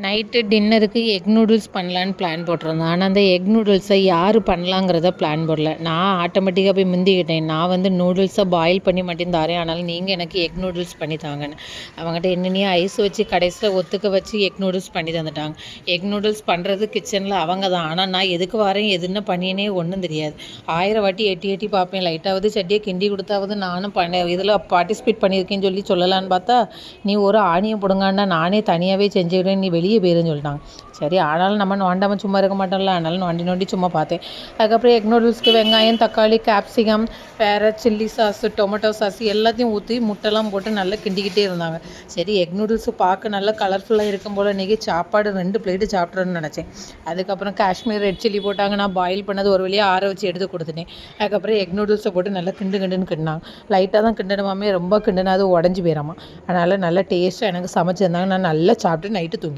Night டின்னருக்கு egg noodles பண்ணலான்னு plan போட்டிருந்தேன். ஆனால் அந்த எக் நூடுல்ஸை யார் பண்ணலாங்கிறத பிளான் போடல. நான் ஆட்டோமேட்டிக்காக போய் முந்திக்கிட்டேன். நான் வந்து நூடுல்ஸை பாயில் பண்ணி மட்டும் தாரேன். ஆனாலும் நீங்கள் எனக்கு எக் நூடுல்ஸ் பண்ணி தாங்கன்னு. அவங்ககிட்ட என்னென்னையோ ஐஸ் வச்சு கடைசியில் ஒத்துக்க வச்சு எக் நூடுல்ஸ் பண்ணி தந்துட்டாங்க. எக் நூடுல்ஸ் பண்ணுறது கிச்சனில் அவங்க தான். ஆனால் நான் எதுக்கு வரேன் எதுன்னு பண்ணினே ஒன்றும் தெரியாது. 1000 வாட்டி எட்டி எட்டி பார்ப்பேன். லைட்டாவது சட்டியை கிண்டி கொடுத்தாவது நானும் இதில் பார்ட்டிசிபேட் பண்ணியிருக்கேன்னு சொல்லலான்னு பார்த்தா, நீ ஒரு ஆணியை பிடுங்கான்னா நானே தனியாகவே செஞ்சுக்கிறேன், நீ வெளியே போயிருன்னு சொல்லிட்டாங்க. சரி, ஆனாலும் நம்ம நோண்டாமல் சும்மா இருக்க மாட்டோம்ல, அதனால நோண்டி சும்மா பார்த்தேன். அதுக்கப்புறம் எக் நூடுல்ஸ்க்கு வெங்காயம், தக்காளி, கேப்சிகம், வேறு சில்லி சாஸு, டொமேட்டோ சாஸ் எல்லாத்தையும் ஊற்றி முட்டைலாம் போட்டு நல்லா கிண்டிக்கிட்டே இருந்தாங்க. சரி, எக் நூடுல்ஸு பார்க்க நல்லா கலர்ஃபுல்லாக இருக்கும் போல் இன்றைக்கி சாப்பாடு 2 பிளேட்டு சாப்பிட்றேன்னு நினச்சேன். அதுக்கப்புறம் காஷ்மீர் ரெட் சில்லி போட்டாங்க. நான் பாயில் பண்ணது ஒரு வழியாக ஆற வச்சு எடுத்து கொடுத்துட்டேன். அதுக்கப்புறம் எக் நூடுல்ஸை போட்டு நல்லா கிண்டுன்னு கிண்டினாங்க. லைட்டாக தான் கிண்டணுமாமே, ரொம்ப கிண்டுனா அது உடஞ்சி போயிடாமா. அதனால் நல்லா டேஸ்ட்டாக எனக்கு சமைச்சிருந்தாங்க. நான் நல்லா சாப்பிட்டு நைட்டு தூங்கிட்டேன்.